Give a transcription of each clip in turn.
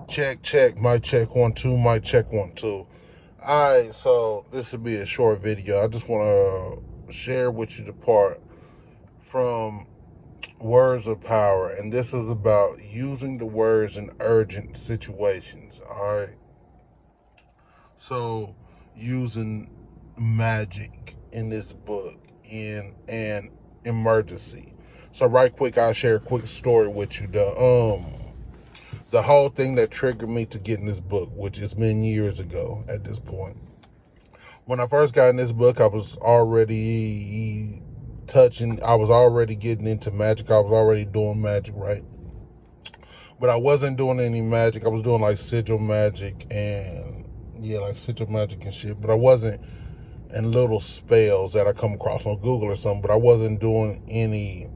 Check, mic check 1 2, mic check 1 2. Alright, so this will be a short video. I just want to share with you the part from Words of Power, and this is about using the words in urgent situations. Alright, so using magic in this book in an emergency. So right quick, I'll share a quick story with you. The whole thing that triggered me to get in this book, which has been years ago at this point. When I first got in this book, I was already getting into magic. I was already doing magic, right? But I wasn't doing any magic. I was doing like sigil magic and shit. But I wasn't in little spells that I come across on Google or something. But I wasn't doing any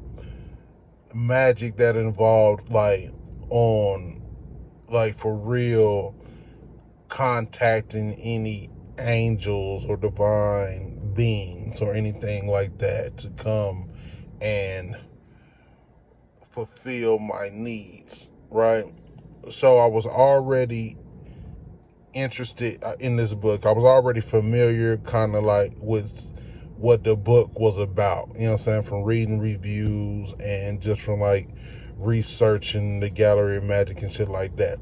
magic that involved for real contacting any angels or divine beings or anything like that to come and fulfill my needs, right? So I was already interested in this book. I was already familiar kind of like with what the book was about, you know what I'm saying, from reading reviews and just from like researching the Gallery of Magic and shit like that.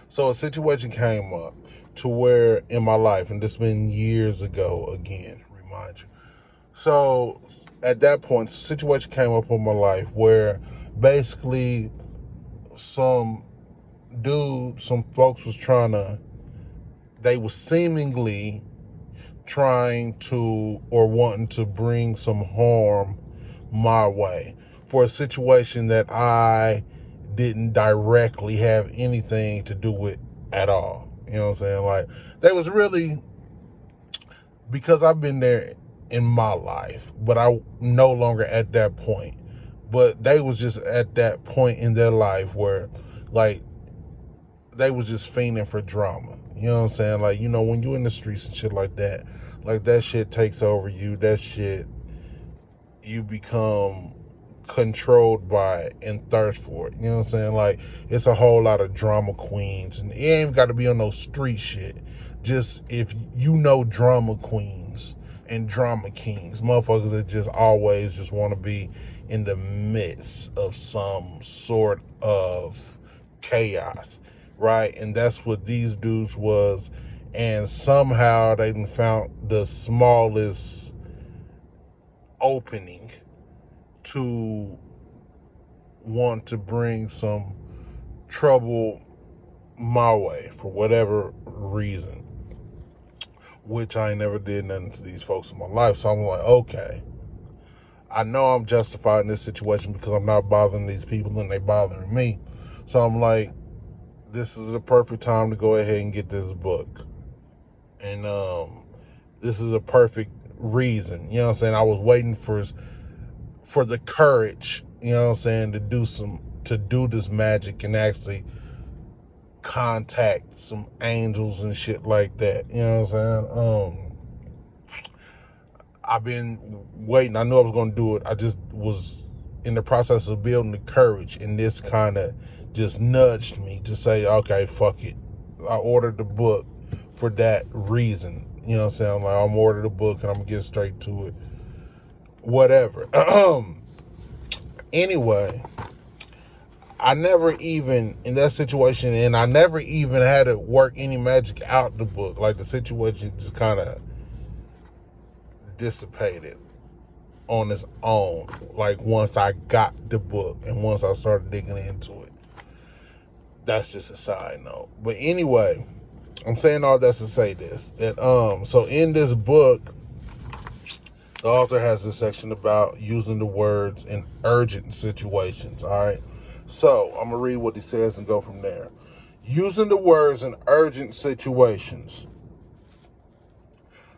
So a situation came up to where in my life, and this has been years ago again, remind you. So at that point, a situation came up in my life where basically some folks they were seemingly trying to or wanting to bring some harm my way for a situation that I didn't directly have anything to do with at all. You know what I'm saying? Like, they was really, because I've been there in my life, but I no longer at that point. But they was just at that point in their life where, like, they was just fiending for drama. You know what I'm saying? Like, you know, when you in the streets and shit like that shit takes over you. That shit, you become controlled by it and thirst for it. You know what I'm saying? Like, it's a whole lot of drama queens, and it ain't got to be on no street shit. Just if you know drama queens and drama kings, motherfuckers that just always just want to be in the midst of some sort of chaos, right? And that's what these dudes was. And somehow they found the smallest opening to want to bring some trouble my way for whatever reason, which I never did nothing to these folks in my life. So I'm like, okay, I know I'm justified in this situation because I'm not bothering these people and they bothering me. So I'm like, this is a perfect time to go ahead and get this book. And this is a perfect reason. You know what I'm saying? I was waiting for the courage, you know what I'm saying, to do this magic and actually contact some angels and shit like that. You know what I'm saying? I've been waiting. I knew I was going to do it. I just was in the process of building the courage, and this kind of just nudged me to say, okay, fuck it. I ordered the book for that reason. You know what I'm saying? I'm like, I'm ordered the book and I'm going to get straight to it. Whatever. Anyway, I never even, in that situation, and I never even had to work any magic out the book. Like, the situation just kind of dissipated on its own. Like, once I got the book and once I started digging into it. That's just a side note. But anyway, I'm saying all that to say this. That, so in this book, the author has this section about using the words in urgent situations, all right? So, I'm going to read what he says and go from there. Using the words in urgent situations.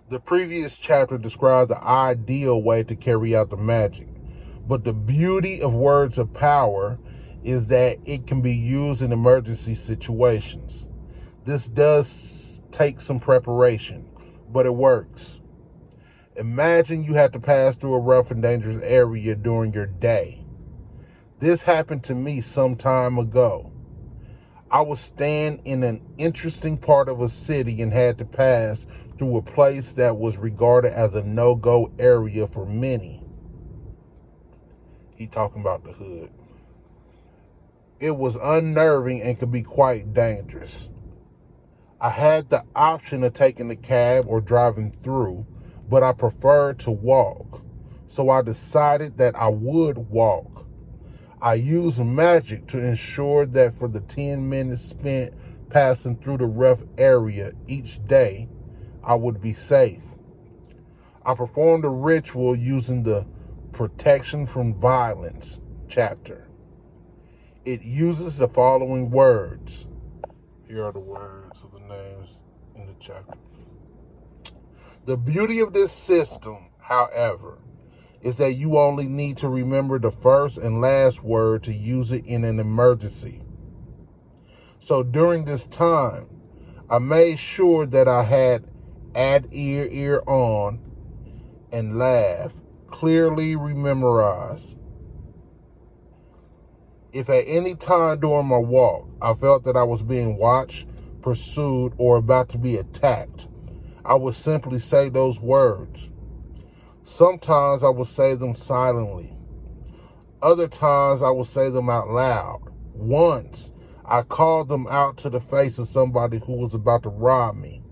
The previous chapter described the ideal way to carry out the magic. But the beauty of Words of Power is that it can be used in emergency situations. This does take some preparation, but it works. Imagine you had to pass through a rough and dangerous area during your day. This happened to me some time ago. I was staying in an interesting part of a city and had to pass through a place that was regarded as a no-go area for many. He talking about the hood. It was unnerving and could be quite dangerous. I had the option of taking a cab or driving through, but I preferred to walk. So I decided that I would walk. I used magic to ensure that for the 10 minutes spent passing through the rough area each day, I would be safe. I performed a ritual using the Protection from Violence chapter. It uses the following words. Here are the words of the names in the chapter. The beauty of this system, however, is that you only need to remember the first and last word to use it in an emergency. So during this time, I made sure that I had add ear on and laugh, clearly memorized. If at any time during my walk I felt that I was being watched, pursued, or about to be attacked, I would simply say those words. Sometimes I would say them silently. Other times I would say them out loud. Once, I called them out to the face of somebody who was about to rob me.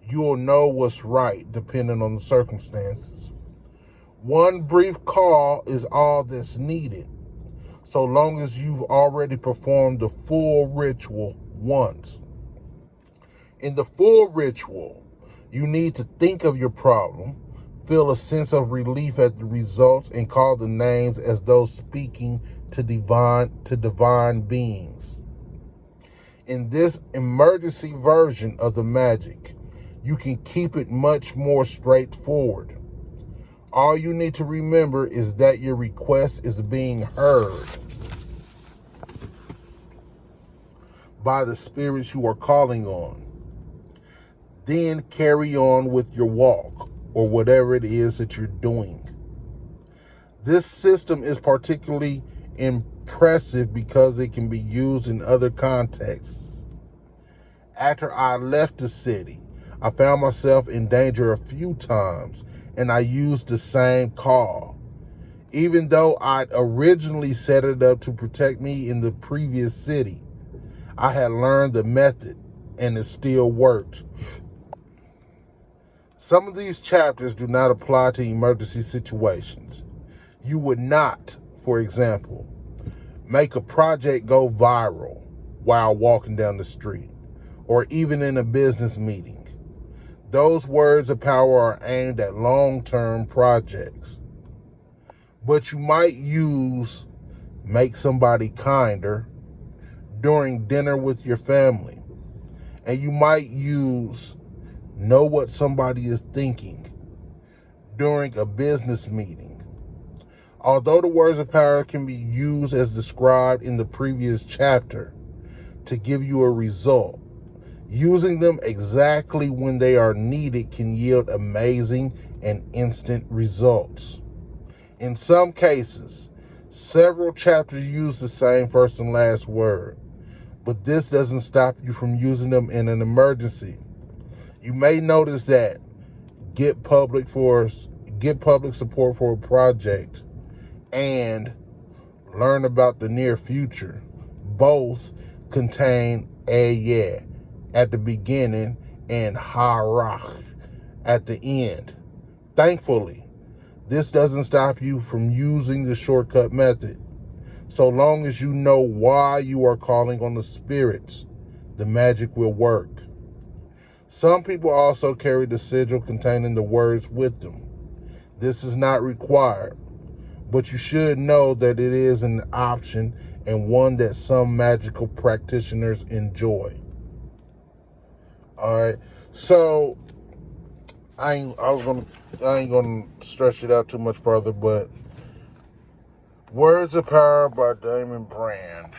You'll know what's right, depending on the circumstances. One brief call is all that's needed, so long as you've already performed the full ritual once. In the full ritual, you need to think of your problem, feel a sense of relief at the results, and call the names as though speaking to divine beings. In this emergency version of the magic, you can keep it much more straightforward. All you need to remember is that your request is being heard by the spirits you are calling on. Then carry on with your walk or whatever it is that you're doing. This system is particularly impressive because it can be used in other contexts. After I left the city, I found myself in danger a few times, and I used the same call. Even though I'd originally set it up to protect me in the previous city, I had learned the method, and it still worked. Some of these chapters do not apply to emergency situations. You would not, for example, make a project go viral while walking down the street, or even in a business meeting. Those words of power are aimed at long-term projects. But you might use make somebody kinder during dinner with your family. And you might use know what somebody is thinking during a business meeting. Although the words of power can be used as described in the previous chapter to give you a result, using them exactly when they are needed can yield amazing and instant results. In some cases, several chapters use the same first and last word, but this doesn't stop you from using them in an emergency. You may notice that get public support for a project and learn about the near future. Both contain yeah at the beginning and harach at the end. Thankfully, this doesn't stop you from using the shortcut method. So long as you know why you are calling on the spirits, the magic will work. Some people also carry the sigil containing the words with them. This is not required, but you should know that it is an option and one that some magical practitioners enjoy. All right, so I ain't gonna stretch it out too much further, but Words of Power by Damon Brand.